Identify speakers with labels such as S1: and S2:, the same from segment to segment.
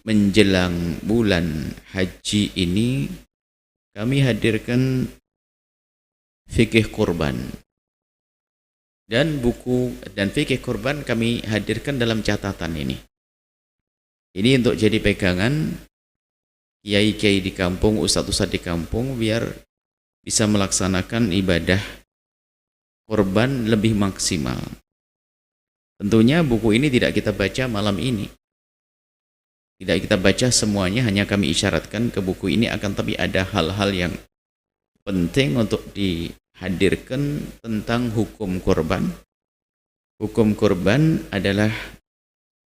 S1: menjelang bulan haji ini kami hadirkan fikih kurban, dan buku dan fikih kurban kami hadirkan dalam catatan ini. Ini untuk jadi pegangan kiai-kiai di kampung, ustadz-ustadz di kampung, biar bisa melaksanakan ibadah kurban lebih maksimal. Tentunya buku ini tidak kita baca malam ini, tidak kita baca semuanya, hanya kami isyaratkan ke buku ini, akan tapi ada hal-hal yang penting untuk dihadirkan tentang hukum kurban. Hukum kurban adalah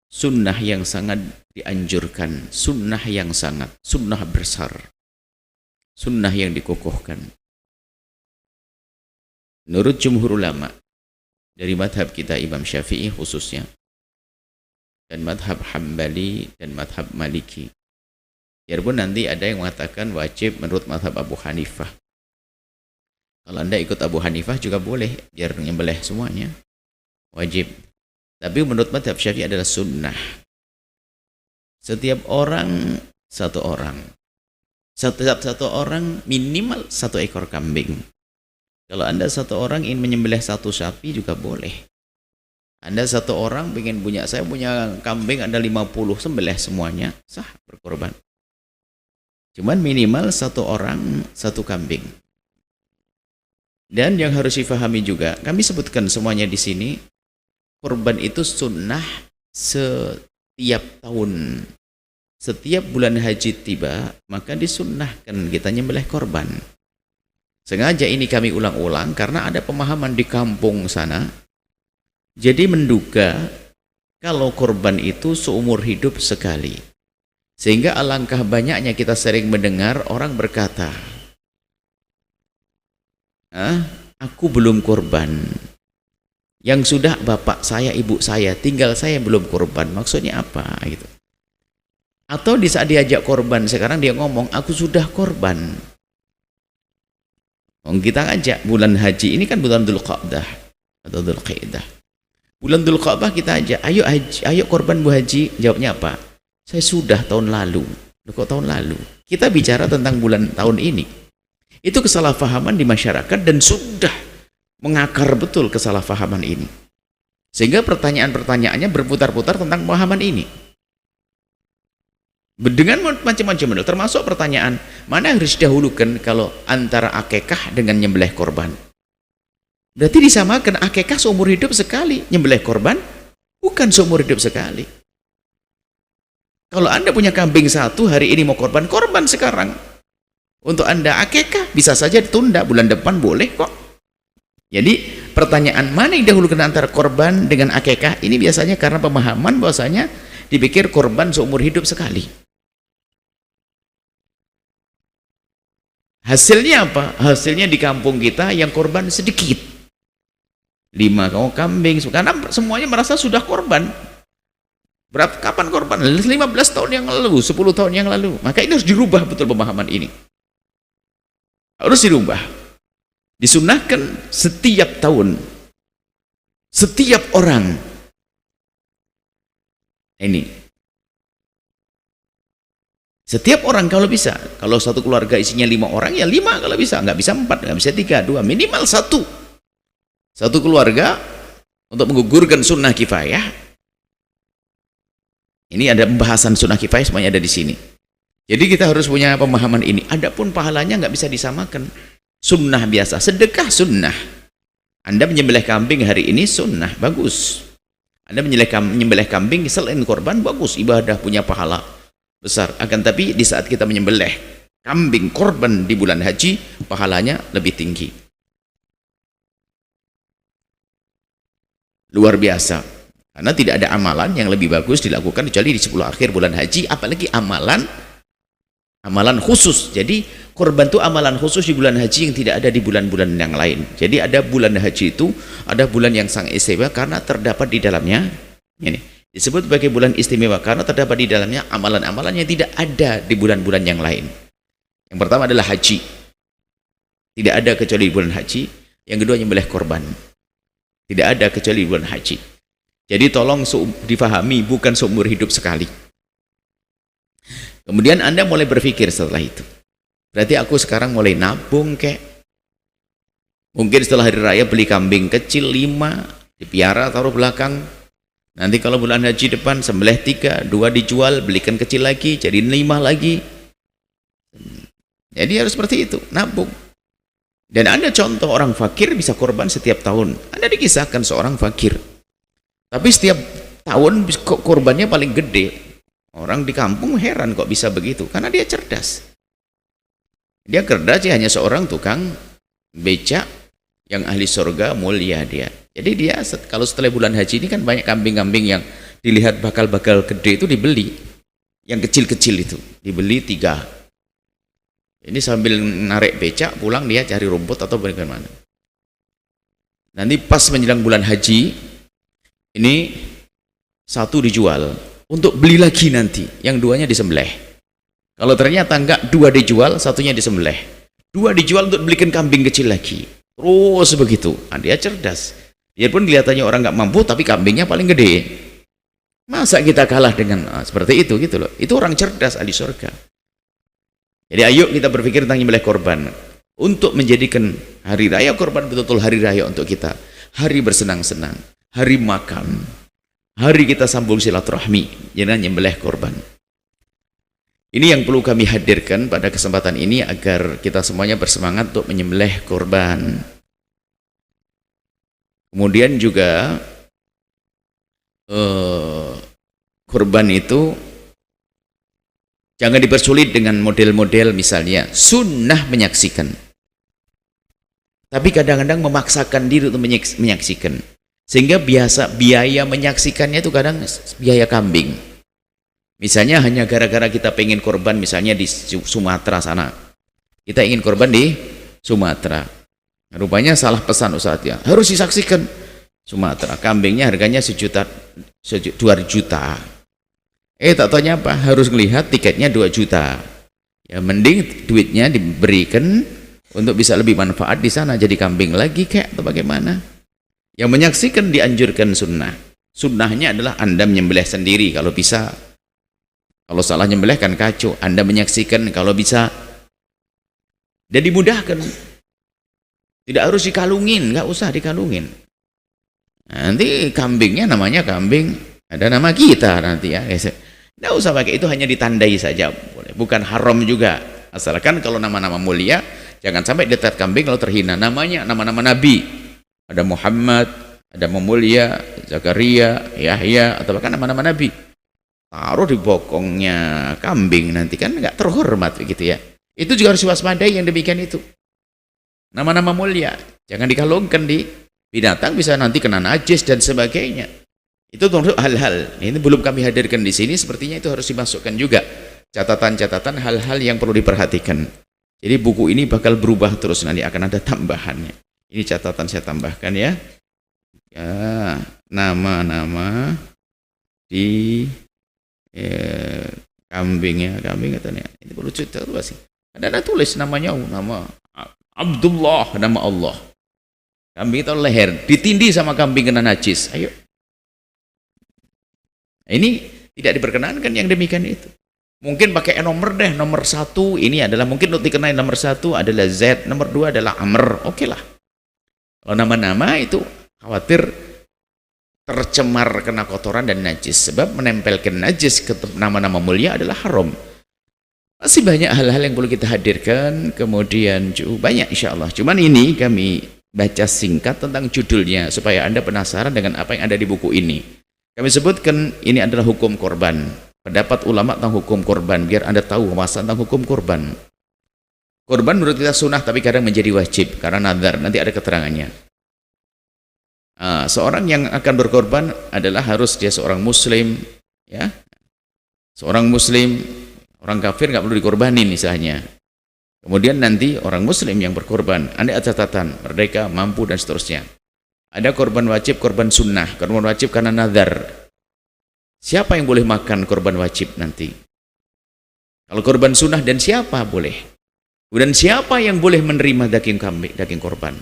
S1: sunnah yang sangat dianjurkan, sunnah yang sangat, sunnah besar, sunnah yang dikukuhkan. Menurut jumhur ulama, dari madhab kita Imam Syafi'i khususnya, dan madhab Hambali dan madhab Maliki. Biarpun nanti ada yang mengatakan wajib menurut madhab Abu Hanifah. Kalau Anda ikut Abu Hanifah juga boleh, biar nyembelih semuanya. Wajib. Tapi menurut madhab Syafi'i adalah sunnah. Setiap orang satu orang. Satu orang minimal satu ekor kambing. Kalau Anda satu orang ingin menyembelih satu sapi juga boleh. Anda satu orang pengen punya, saya punya kambing ada 50, sembelih semuanya, sah berkorban. Cuman minimal satu orang satu kambing. Dan yang harus difahami juga, kami sebutkan semuanya di sini, korban itu sunnah setiap tahun. Setiap bulan haji tiba, maka disunnahkan kita nyembelih korban. Sengaja ini kami ulang-ulang karena ada pemahaman di kampung sana. Jadi menduga kalau korban itu seumur hidup sekali. Sehingga alangkah banyaknya kita sering mendengar orang berkata, aku belum korban. Yang sudah bapak saya, ibu saya, tinggal saya belum korban. Maksudnya apa? Gitu. Atau di saat diajak korban, sekarang dia ngomong, aku sudah korban. Kita ajak bulan haji, ini kan bulan Dzulqa'dah atau Dzulqa'dah. Bulan Dzulqa'dah kita aja, ayo korban Bu Haji. Jawabnya apa? Saya sudah tahun lalu. Loh, kok tahun lalu? Kita bicara tentang bulan tahun ini. Itu kesalahpahaman di masyarakat dan sudah mengakar betul kesalahpahaman ini. Sehingga pertanyaan-pertanyaannya berputar-putar tentang pemahaman ini. Dengan macam-macam model, termasuk pertanyaan, mana yang harus didahulukan kalau antara akikah dengan nyembelih korban? Berarti disamakan, akikah seumur hidup sekali, nyembelih korban bukan seumur hidup sekali. Kalau Anda punya kambing satu, hari ini mau korban sekarang. Untuk Anda akikah bisa saja ditunda, bulan depan boleh kok. Jadi pertanyaan mana yang didahulukan antara korban dengan akikah, ini biasanya karena pemahaman bahwasanya dipikir korban seumur hidup sekali. Hasilnya apa? Hasilnya di kampung kita yang korban sedikit. 5 kambing, karena semuanya merasa sudah korban. Kapan korban? 15 tahun yang lalu, 10 tahun yang lalu. Maka ini harus dirubah betul pemahaman ini. Harus dirubah. Disunnahkan setiap tahun. Setiap orang. Ini. Setiap orang kalau bisa. Kalau satu keluarga isinya 5 orang, ya 5 kalau bisa. Nggak bisa 4, nggak bisa 3, 2. Minimal 1. Satu keluarga untuk menggugurkan sunnah kifayah. Ini ada pembahasan sunnah kifayah, semuanya ada di sini. Jadi kita harus punya pemahaman ini. Adapun pahalanya nggak bisa disamakan. Sunnah biasa, sedekah sunnah. Anda menyembelih kambing hari ini sunnah, bagus. Anda menyembelih kambing selain korban, bagus, ibadah, punya pahala besar. Akan tapi di saat kita menyembelih kambing korban di bulan haji, pahalanya lebih tinggi. Luar biasa. Karena tidak ada amalan yang lebih bagus dilakukan kecuali di 10 akhir bulan haji, apalagi amalan khusus. Jadi korban itu amalan khusus di bulan haji yang tidak ada di bulan-bulan yang lain. Jadi ada bulan haji itu, ada bulan yang sangat istimewa karena terdapat di dalamnya, ini disebut sebagai bulan istimewa karena terdapat di dalamnya amalan-amalan yang tidak ada di bulan-bulan yang lain. Yang pertama adalah haji. Tidak ada kecuali di bulan haji. Yang kedua nyembelih korban. Tidak ada kecuali di bulan haji. Jadi tolong difahami, bukan seumur hidup sekali. Kemudian Anda mulai berpikir setelah itu, berarti aku sekarang mulai nabung kek. Mungkin setelah hari raya beli kambing kecil 5, dipiara taruh belakang. Nanti kalau bulan haji depan sembelih 3, 2 dijual, belikan kecil lagi, jadi 5 lagi. Jadi harus seperti itu, nabung. Dan ada contoh orang fakir bisa korban setiap tahun. Anda dikisahkan seorang fakir, tapi setiap tahun kok korbannya paling gede. Orang di kampung heran kok bisa begitu, karena dia cerdas. Dia cerdas, dia hanya seorang tukang becak yang ahli surga, mulia dia. Jadi dia kalau setelah bulan haji ini kan banyak kambing-kambing yang dilihat bakal-bakal gede itu dibeli. Yang kecil-kecil itu dibeli 3. Ini sambil narik becak pulang dia cari rumput atau bagaimana. Nanti pas menjelang bulan haji ini 1 dijual untuk beli lagi nanti, yang 2-nya disembelih. Kalau ternyata enggak, 2 dijual, 1-nya disembelih. 2 dijual untuk belikan kambing kecil lagi. Terus begitu. Nah, dia cerdas. Dia pun kelihatannya orang enggak mampu, tapi kambingnya paling gede. Masa kita kalah dengan seperti itu gitu loh. Itu orang cerdas ahli surga. Jadi ayo kita berpikir tentang menyembelih korban untuk menjadikan hari raya korban betul-betul hari raya untuk kita. Hari bersenang-senang, hari makan, hari kita sambung silaturahmi dengan menyembelih korban. Ini yang perlu kami hadirkan pada kesempatan ini agar kita semuanya bersemangat untuk menyembelih korban. Kemudian juga korban itu jangan dipersulit dengan model-model misalnya sunnah menyaksikan. Tapi kadang-kadang memaksakan diri untuk menyaksikan. Sehingga biaya menyaksikannya itu kadang biaya kambing. Misalnya hanya gara-gara kita pengen korban misalnya di Sumatera sana. Kita ingin korban di Sumatera. Rupanya salah pesan ustadznya. Harus disaksikan Sumatera. Kambingnya harganya 2 juta. Tak taunya apa? Harus melihat tiketnya 2 juta. Ya mending duitnya diberikan untuk bisa lebih manfaat di sana jadi kambing lagi kayak atau bagaimana. Yang menyaksikan dianjurkan sunnah. Sunnahnya adalah Anda menyembelih sendiri kalau bisa. Kalau salah nyembelih kan kacau. Anda menyaksikan kalau bisa. Dan dimudahkan. Tidak harus dikalungin, nggak usah dikalungin. Nanti kambingnya namanya kambing, ada nama kita nanti ya. Nggak usah pakai, itu hanya ditandai saja. Bukan haram juga. Asalkan kalau nama-nama mulia, jangan sampai dilihat kambing kalau terhina. Namanya nama-nama Nabi. Ada Muhammad, ada Mulia, Zakaria, Yahya, atau bahkan nama-nama Nabi. Taruh di bokongnya kambing nanti kan nggak terhormat begitu ya. Itu juga harus waspadai yang demikian itu. Nama-nama mulia jangan dikalungkan di binatang, bisa nanti kena najis dan sebagainya. Itu termasuk hal-hal. Ini belum kami hadirkan di sini, sepertinya itu harus dimasukkan juga catatan-catatan hal-hal yang perlu diperhatikan. Jadi buku ini bakal berubah terus, nanti akan ada tambahannya. Ini catatan saya tambahkan ya. Ya, nama-nama di kambingnya, kambing katanya. Ini perlu cerita sih. Ada tulis namanya, nama Abdullah, nama Allah. Kambing itu leher, ditindih sama kambing kena najis. Ayo. Ini tidak diperkenankan yang demikian itu. Mungkin pakai nomor deh, nomor 1 ini adalah mungkin untuk dikenai nomor 1 adalah Z, nomor 2 adalah Amr. Oke lah. Kalau nama-nama itu khawatir tercemar kena kotoran dan najis, sebab menempelkan najis ke nama-nama mulia adalah haram. Masih banyak hal-hal yang perlu kita hadirkan, kemudian banyak insya Allah. Cuman ini kami baca singkat tentang judulnya supaya Anda penasaran dengan apa yang ada di buku ini. Kami sebutkan ini adalah hukum korban, pendapat ulama tentang hukum korban, biar Anda tahu masa tentang hukum korban. Korban menurut kita sunnah, tapi kadang menjadi wajib karena nazar, nanti ada keterangannya. Seorang yang akan berkorban adalah harus dia seorang muslim, ya, seorang muslim. Orang kafir nggak perlu dikorbanin misalnya. Kemudian nanti orang muslim yang berkorban, ada catatan merdeka, mampu dan seterusnya. Ada korban wajib, korban sunnah. Korban wajib karena nazar. Siapa yang boleh makan korban wajib nanti? Kalau korban sunnah dan siapa boleh? Dan siapa yang boleh menerima daging kambing, daging korban?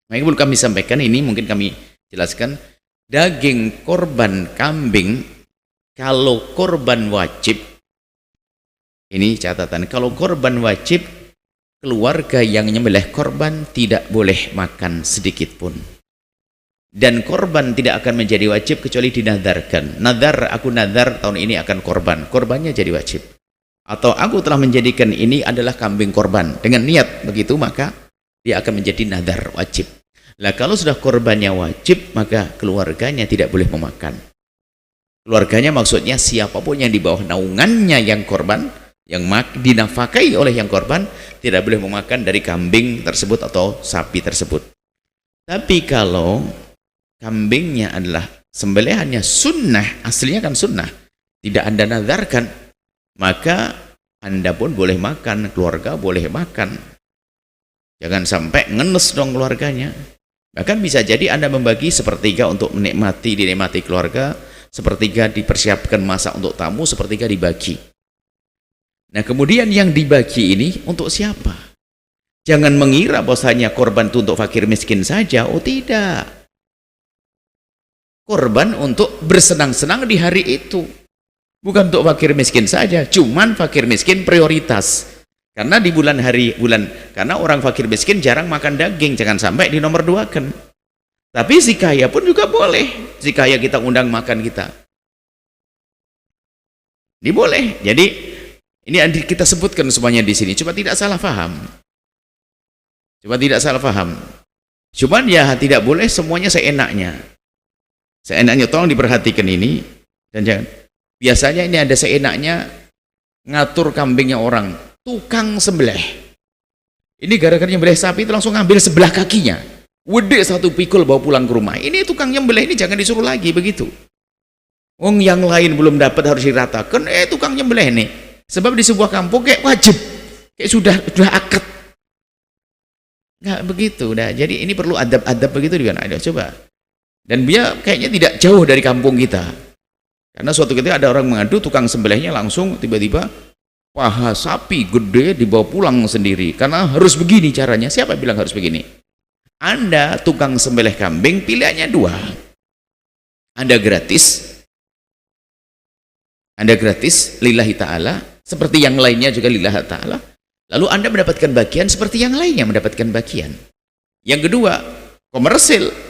S1: Nah, yang perlu kami sampaikan ini, mungkin kami jelaskan, daging korban kambing kalau korban wajib Ini catatan, kalau korban wajib, keluarga yang nyembelih korban tidak boleh makan sedikit pun. Dan korban tidak akan menjadi wajib kecuali dinadarkan. Nadar, aku nadar tahun ini akan korban. Korbannya jadi wajib. Atau aku telah menjadikan ini adalah kambing korban. Dengan niat begitu, maka dia akan menjadi nadar wajib. Lah kalau sudah korbannya wajib, maka keluarganya tidak boleh memakan. Keluarganya maksudnya siapapun yang di bawah naungannya yang korban, yang dinafkahi oleh yang korban, tidak boleh memakan dari kambing tersebut atau sapi tersebut. Tapi kalau kambingnya adalah sembelihannya sunnah, aslinya kan sunnah, tidak Anda nadarkan, maka Anda pun boleh makan, keluarga boleh makan. Jangan sampai ngenes dong keluarganya. Bahkan bisa jadi Anda membagi sepertiga untuk dinikmati keluarga, sepertiga dipersiapkan masak untuk tamu, sepertiga dibagi. Nah kemudian yang dibagi ini untuk siapa? Jangan mengira bahwasanya korban itu untuk fakir miskin saja. Oh tidak. Korban untuk bersenang-senang di hari itu, bukan untuk fakir miskin saja. Cuman fakir miskin prioritas, karena di karena orang fakir miskin jarang makan daging, jangan sampai di nomor 2-kan. Tapi si kaya pun juga boleh, si kaya kita undang makan kita, ini boleh. Jadi ini kita sebutkan semuanya di sini, coba tidak salah paham, cuman ya tidak boleh semuanya seenaknya. Seenaknya, tolong diperhatikan ini. Dan jangan, biasanya ini ada seenaknya ngatur kambingnya orang, tukang sembelih. Ini gara-gara nyembelih sapi itu langsung ngambil sebelah kakinya, wede satu pikul bawa pulang ke rumah. Ini tukang nyembelih ini jangan disuruh lagi begitu. Yang lain belum dapat harus diratakan, tukang nyembelih nih. Sebab di sebuah kampung kayak wajib, kayak sudah akad. Nggak begitu. Nah, jadi ini perlu adab-adab begitu juga. Ada coba. Dan dia kayaknya tidak jauh dari kampung kita, karena suatu ketika ada orang mengadu tukang sembelihnya langsung tiba-tiba paha sapi gede dibawa pulang sendiri, karena harus begini caranya. Siapa bilang harus begini? Anda tukang sembelih kambing, pilihannya 2. Anda gratis lillahi ta'ala, seperti yang lainnya juga lillahi ta'ala, lalu Anda mendapatkan bagian seperti yang lainnya mendapatkan bagian. Yang kedua, komersil.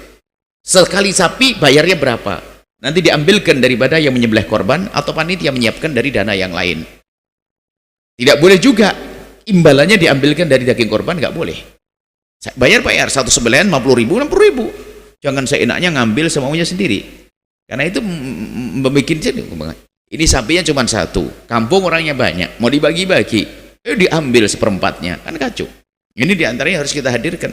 S1: Sekali sapi bayarnya berapa? Nanti diambilkan daripada yang menyembelih korban atau panitia menyiapkan dari dana yang lain. Tidak boleh juga imbalannya diambilkan dari daging korban, nggak boleh. Bayar satu sembelihan 50.000, 60.000. Jangan seenaknya ngambil semaunya sendiri. Karena itu membuat ini sapinya cuma 1, kampung orangnya banyak, mau dibagi-bagi, diambil seperempatnya, kan kacau. Ini diantaranya harus kita hadirkan.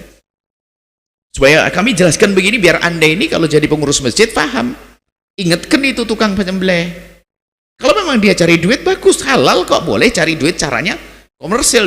S1: Supaya kami jelaskan begini biar Anda ini kalau jadi pengurus masjid paham. Ingatkan itu tukang penyembelih. Kalau memang dia cari duit bagus, halal kok, boleh cari duit caranya komersil dong.